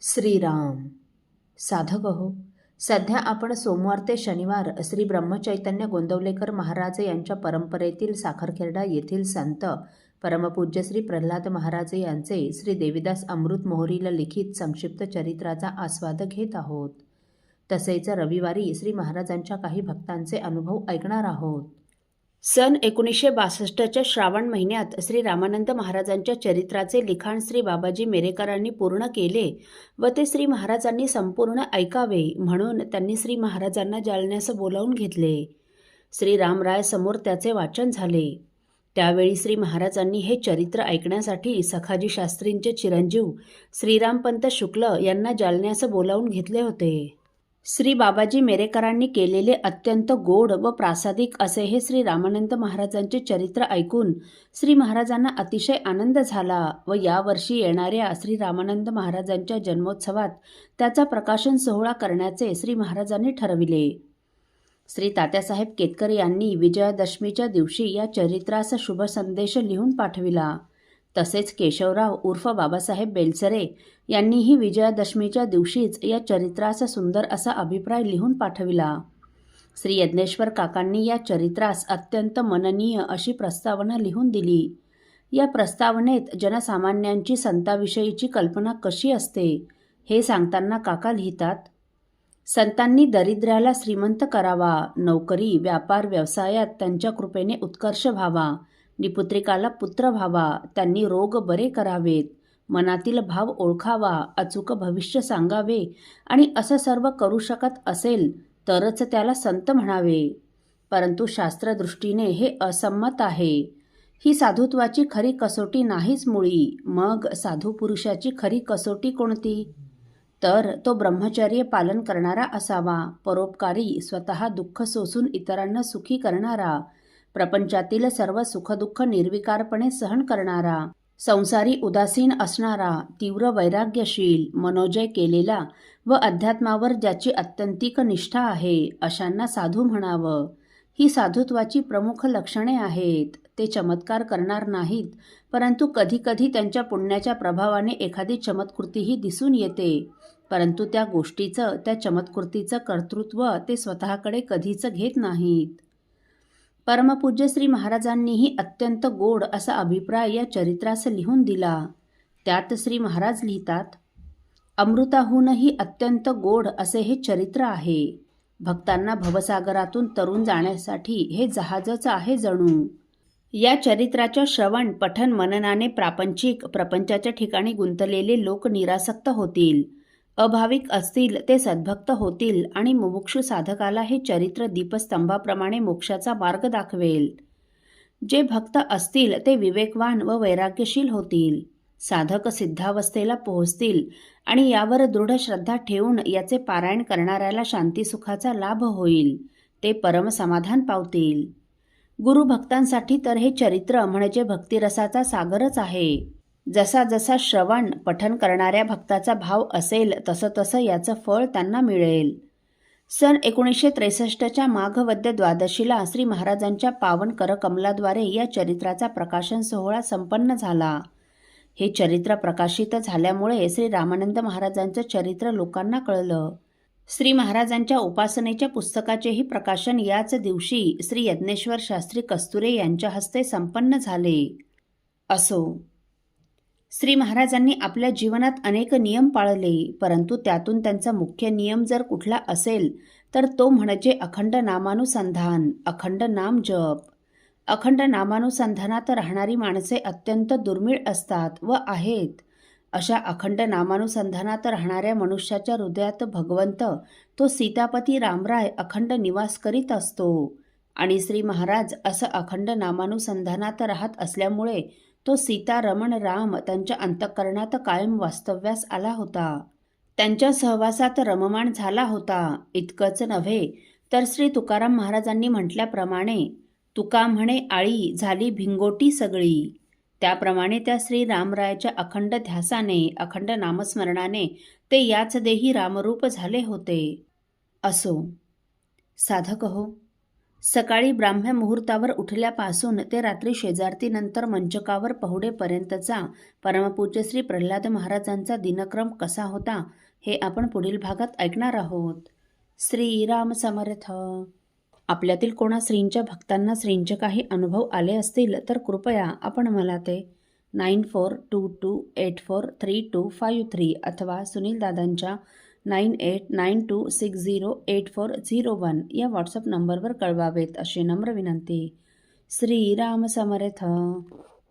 श्रीराम. साधक हो, सध्या आपण सोमवार ते शनिवार श्री ब्रह्मचैतन्य गोंदवलेकर महाराज यांच्या परंपरेतील साखरखेर्डा येथील संत परमपूज्य श्री प्रल्हाद महाराज यांचे श्री देवीदास अमृत मोहरील लिखित संक्षिप्त चरित्राचा आस्वाद घेत आहोत. तसेच रविवारी श्री महाराजांच्या काही भक्तांचे अनुभव ऐकणार आहोत. सन 1962च्या श्रावण महिन्यात श्री रामानंद महाराजांच्या चरित्राचे लिखाण श्री बाबाजी मेरेकरांनी पूर्ण केले व ते श्री महाराजांनी संपूर्ण ऐकावे म्हणून त्यांनी श्री महाराजांना जालन्यास बोलावून घेतले. श्री रामराय समोर त्याचे वाचन झाले. त्यावेळी श्री महाराजांनी हे चरित्र ऐकण्यासाठी सखाजी शास्त्रींचे चिरंजीव श्रीरामपंत शुक्ल यांना जालन्यास बोलावून घेतले होते. श्री बाबाजी मेरेकरांनी केलेले अत्यंत गोड व प्रासादिक असे हे श्री रामानंद महाराजांचे चरित्र ऐकून श्री महाराजांना अतिशय आनंद झाला व यावर्षी येणाऱ्या श्री रामानंद महाराजांच्या जन्मोत्सवात त्याचा प्रकाशन सोहळा करण्याचे श्री महाराजांनी ठरविले. श्री तात्यासाहेब केतकर यांनी विजयादशमीच्या दिवशी या चरित्रास शुभ संदेश लिहून पाठविला. तसेच केशवराव उर्फ बाबासाहेब बेलसरे यांनीही विजयादशमीच्या दिवशीच या चरित्रास सुंदर असा अभिप्राय लिहून पाठविला. श्री यज्ञेश्वर काकांनी या चरित्रास अत्यंत मननीय अशी प्रस्तावना लिहून दिली. या प्रस्तावनेत जनसामान्यांची संतांविषयीची कल्पना कशी असते हे सांगताना काका लिहितात, संतांनी दरिद्र्याला श्रीमंत करावा, नोकरी व्यापार व्यवसायात त्यांच्या कृपेने उत्कर्ष व्हावा, निपुत्रिकाला पुत्र व्हावा, त्यांनी रोग बरे करावेत, मनातील भाव ओळखावा, अचूक भविष्य सांगावे आणि असं सर्व करू शकत असेल तरच त्याला संत म्हणावे. परंतु शास्त्रदृष्टीने हे असंमत आहे. ही साधुत्वाची खरी कसोटी नाहीच मुळी. मग साधू पुरुषाची खरी कसोटी कोणती? तर तो ब्रह्मचर्य पालन करणारा असावा, परोपकारी, स्वतः दुःख सोसून इतरांना सुखी करणारा, प्रपंचातील सर्व सुखदुःख निर्विकारपणे सहन करणारा, संसारी उदासीन असणारा, तीव्र वैराग्यशील, मनोजय केलेला व अध्यात्मावर ज्याची अत्यंतिक निष्ठा आहे अशांना साधू म्हणावं. ही साधुत्वाची प्रमुख लक्षणे आहेत. ते चमत्कार करणार नाहीत, परंतु कधीकधी त्यांच्या पुण्याच्या प्रभावाने एखादी चमत्कृतीही दिसून येते. परंतु त्या गोष्टीचं, त्या चमत्कृतीचं कर्तृत्व ते स्वतःकडे कधीच घेत नाहीत. परमपूज्य श्री महाराजांनीही अत्यंत गोड असा अभिप्राय या चरित्रास लिहून दिला. त्यात श्री महाराज लिहितात, अमृताहूनही अत्यंत गोड असे हे चरित्र आहे. भक्तांना भवसागरातून तरून जाण्यासाठी हे जहाजच आहे जणू. या चरित्राच्या श्रवण पठन मननाने प्रापंचिक प्रपंचाच्या ठिकाणी गुंतलेले लोक निरासक्त होतील, अभाविक असतील ते सद्भक्त होतील आणि मुमुक्षु साधकाला हे चरित्र दीपस्तंभाप्रमाणे मोक्षाचा मार्ग दाखवेल. जे भक्त असतील ते विवेकवान व वैराग्यशील होतील, साधक सिद्धावस्थेला पोहोचतील आणि यावर दृढ श्रद्धा ठेवून याचे पारायण करणाऱ्याला शांतीसुखाचा लाभ होईल. ते परमसमाधान पावतील. गुरुभक्तांसाठी तर हे चरित्र म्हणजे भक्तिरसाचा सागरच आहे. जसा जसा श्रवण पठन करणाऱ्या भक्ताचा भाव असेल तसं तसं याचं फळ त्यांना मिळेल. सन 1963च्या माघवद्य द्वादशीला श्री महाराजांच्या पावन करकमलाद्वारे या चरित्राचा प्रकाशन सोहळा संपन्न झाला. हे चरित्र प्रकाशित झाल्यामुळे श्री रामानंद महाराजांचं चरित्र लोकांना कळलं. श्री महाराजांच्या उपासनेच्या पुस्तकाचेही प्रकाशन याच दिवशी श्री यज्ञेश्वर शास्त्री कस्तुरे यांच्या हस्ते संपन्न झाले. असो, श्री महाराजांनी आपल्या जीवनात अनेक नियम पाळले, परंतु त्यातून त्यांचा मुख्य नियम जर कुठला असेल तर तो म्हणजे अखंड नामानुसंधान, अखंड नाम जप. अखंड नामानुसंधानात राहणारी माणसे अत्यंत दुर्मिळ असतात व आहेत. अशा अखंड नामानुसंधानात राहणाऱ्या मनुष्याच्या हृदयात भगवंत तो सीतापती रामराय अखंड निवास करीत असतो आणि श्री महाराज असं अखंड नामानुसंधानात राहत असल्यामुळे तो सीता रमण राम त्यांच्या अंतःकरणात कायम वास्तव्यास आला होता. त्यांच्या सहवासात रममाण झाला होता. इतकंच नव्हे तर श्री तुकाराम महाराजांनी म्हटल्याप्रमाणे तुका म्हणे आळी झाली भिंगोटी सगळी. त्याप्रमाणे त्या श्री रामरायाच्या अखंड ध्यासाने, अखंड नामस्मरणाने ते याच देही रामरूप झाले होते. असो, साधक हो, सकाळी ब्राह्म्य मुहूर्तावर उठल्यापासून ते रात्री शेजारतीनंतर मंचकावर पहुडेपर्यंतचा परमपूज्य श्री प्रल्हाद महाराजांचा दिनक्रम कसा होता हे आपण पुढील भागात ऐकणार आहोत. श्रीराम समर्थ. आपल्यातील कोणा श्रींच्या भक्तांना श्रींचे काही अनुभव आले असतील तर कृपया आपण मला ते 9422843253 अथवा सुनील दादांच्या 9892608401 या व्हॉट्सअप नंबरवर कळवावेत अशी नम्र विनंती. श्रीराम समर्थ.